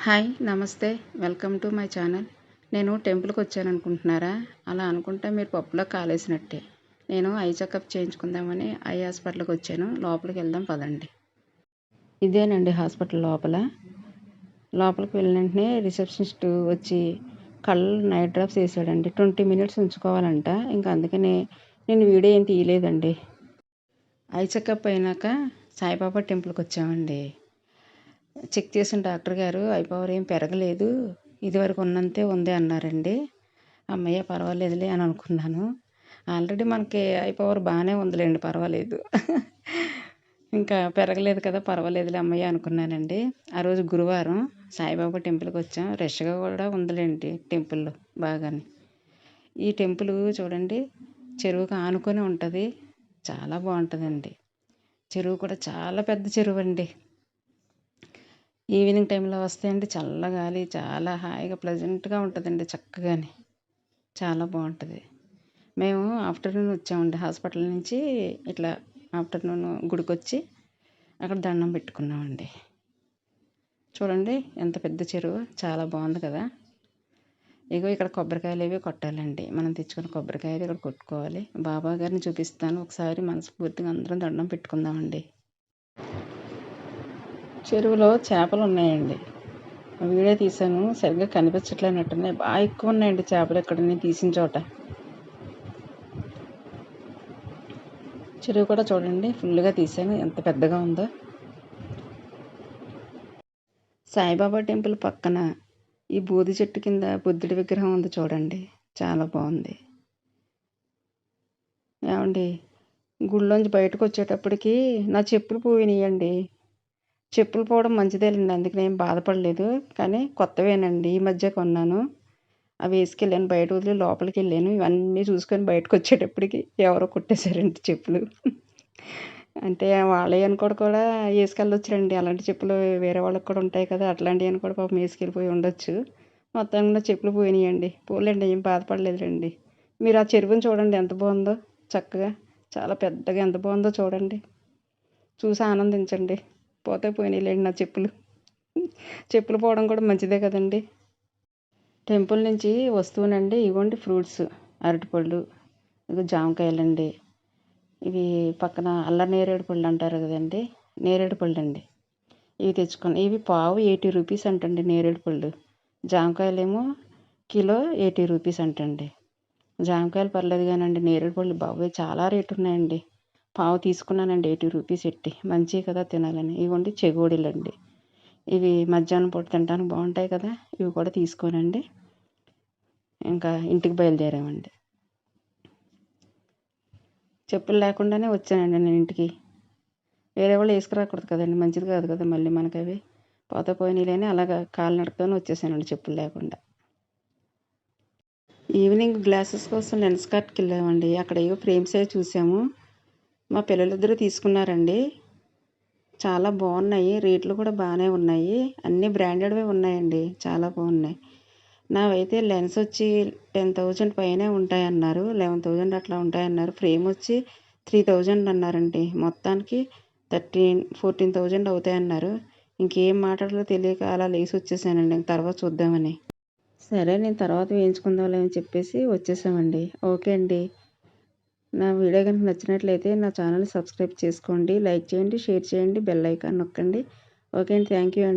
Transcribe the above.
Hi నమస్తే welcome to my channel. నేను టెంపుల్కి వచ్చాను అనుకుంటున్నారా? అలా అనుకుంటే మీరు పప్పులో కాలేసినట్టే. నేను ఐ చెకప్ చేయించుకుందామని ఐ హాస్పిటల్కి వచ్చాను. లోపలికి వెళ్దాం పదండి. ఇదేనండి హాస్పిటల్ లోపలికి వెళ్ళిన వెంటనే రిసెప్షనిస్ట్ వచ్చి కళ్ళు నైట్ డ్రాప్స్ వేసాడండి. 20 మినిట్స్ ఉంచుకోవాలంట. ఇంకా అందుకని నేను వీడియో ఏం తీయలేదండి. ఐ చెకప్ అయినాక సాయిబాబా టెంపుల్కి వచ్చామండి. చెక్ చేసిన డాక్టర్ గారు ఐ పవర్ ఏం పెరగలేదు, ఇదివరకు ఉన్నంతే ఉంది అన్నారండి. అమ్మయ్య పర్వాలేదులే అని అనుకున్నాను. ఆల్రెడీ మనకి ఐ పవర్ బాగానే ఉందిలేండి, పర్వాలేదు. ఇంకా పెరగలేదు కదా, పర్వాలేదులే అమ్మయ్య అనుకున్నానండి. ఆ రోజు గురువారం సాయిబాబా టెంపుల్కి వచ్చాం. రష్గా కూడా ఉందిలేండి టెంపుల్లో బాగానే. ఈ టెంపుల్ చూడండి, చెరువుకు ఆనుకొని ఉంటుంది. చాలా బాగుంటుందండి. చెరువు కూడా చాలా పెద్ద చెరువు అండి. ఈవినింగ్ టైంలో వస్తే అండి చల్లగాలి, చాలా హాయిగా ప్లెజెంట్గా ఉంటుందండి. చక్కగానే చాలా బాగుంటుంది. మేము ఆఫ్టర్నూన్ వచ్చామండి హాస్పిటల్ నుంచి. ఇట్లా ఆఫ్టర్నూన్ గుడికి వచ్చి అక్కడ దండం పెట్టుకున్నామండి. చూడండి ఎంత పెద్ద చెరువు, చాలా బాగుంది కదా. ఇగో ఇక్కడ కొబ్బరికాయలు ఏవి కొట్టాలండి. మనం తెచ్చుకున్న కొబ్బరికాయలు ఇక్కడ కొట్టుకోవాలి. బాబా గారిని చూపిస్తాను ఒకసారి, మనస్ఫూర్తిగా అందరం దండం పెట్టుకుందామండి. చెరువులో చేపలు ఉన్నాయండి. వీడియో తీసాను, సరిగ్గా కనిపించట్లేనట్టున్నాయి. బాగా ఎక్కువ ఉన్నాయండి చేపలు ఇక్కడ నేను తీసిన చోట. చెరువు కూడా చూడండి ఫుల్గా తీసాను, ఎంత పెద్దగా ఉందో. సాయిబాబా టెంపుల్ పక్కన ఈ బూది చెట్టు కింద బుద్ధుడి విగ్రహం ఉంది చూడండి, చాలా బాగుంది. ఏమండి, గుళ్ళోంచి బయటకు వచ్చేటప్పటికి నా చెప్పులు పోయినాయండి. చెప్పులు పోవడం మంచిదేనండి, అందుకని ఏం బాధపడలేదు. కానీ కొత్తవేనండి, ఈ మధ్య కొన్నాను. అవి వేసుకెళ్ళాను, బయట వదిలి లోపలికి వెళ్ళాను. ఇవన్నీ చూసుకొని బయటకు వచ్చేటప్పటికి ఎవరో కొట్టేశారండి చెప్పులు. అంటే వాళ్ళవి అనుకోడు కూడా వేసుకెళ్ళొచ్చురండి. అలాంటి చెప్పులు వేరే వాళ్ళకి కూడా ఉంటాయి కదా, అట్లాంటివి అని కూడా పాపం వేసుకెళ్ళిపోయి ఉండొచ్చు. మొత్తంగా చెప్పులు పోయినాయండి. పోలేండి, ఏం బాధపడలేదురండి. మీరు ఆ చెరువుని చూడండి ఎంత బాగుందో, చక్కగా చాలా పెద్దగా ఎంత బాగుందో చూడండి. చూసి ఆనందించండి. పోతే పోయినాయిలేండి నా చెప్పులు. చెప్పులు పోవడం కూడా మంచిదే కదండి. టెంపుల్ నుంచి వస్తువునండి, ఇవ్వండి ఫ్రూట్స్, అరటిపళ్ళు, ఇవి జామకాయలండి. ఇవి పక్కన అల్ల నేరేడు పళ్ళు అంటారు కదండి, నేరేడు పళ్ళు అండి. ఇవి తెచ్చుకుని, ఇవి పావు 80 రూపీస్ అంటండి నేరేడు పళ్ళు. జామకాయలేమో కిలో 80 రూపీస్ అంటండి. జామకాయలు పర్లేదు కానండి, నేరేడు పళ్ళు బాబోయ్ చాలా రేటు ఉన్నాయండి. పావు తీసుకున్నానండి 80 రూపీస్ ఎట్టి, మంచివి కదా తినాలని. ఇవ్వండి చెగోడీలండి, ఇవి మధ్యాహ్నం పూట తినడానికి బాగుంటాయి కదా, ఇవి కూడా తీసుకోనండి. ఇంకా ఇంటికి బయలుదేరామండి. చెప్పులు లేకుండానే వచ్చానండి నేను ఇంటికి. వేరే వాళ్ళు వేసుకురాకూడదు కదండి, మంచిది కాదు కదా మళ్ళీ మనకి. అవి పోతే పోయినాయిలేని అలాగా కాలినడకతోనే వచ్చేసానండి చెప్పులు లేకుండా. ఈవినింగ్ గ్లాసెస్ కోసం లెన్స్ కార్ట్కి వెళ్ళామండి. అక్కడ ఏవో ఫ్రేమ్స్ అవి చూసాము. మా పిల్లలిద్దరూ తీసుకున్నారండి. చాలా బాగున్నాయి, రేట్లు కూడా బాగానే ఉన్నాయి. అన్నీ బ్రాండెడ్వే ఉన్నాయండి, చాలా బాగున్నాయి. నావైతే లెన్స్ వచ్చి 10,000 పైనే ఉంటాయన్నారు, 11,000 అట్లా ఉంటాయన్నారు. ఫ్రేమ్ వచ్చి 3,000 అన్నారండి. మొత్తానికి 14,000 అవుతాయన్నారు. ఇంకేం మాట్లాడాలో తెలియక అలా లేచి వచ్చేసానండి. ఇంక తర్వాత చూద్దామని. సరే నేను తర్వాత వేయించుకుందాంలే అని చెప్పేసి వచ్చేసామండి. ఓకే అండి, నా వీడియో కనుక నచ్చినట్లయితే నా ఛానల్ని సబ్స్క్రైబ్ చేసుకోండి, లైక్ చేయండి, షేర్ చేయండి, బెల్ ఐకాన్ నొక్కండి. ఓకే అండి, థ్యాంక్ యూ అండి.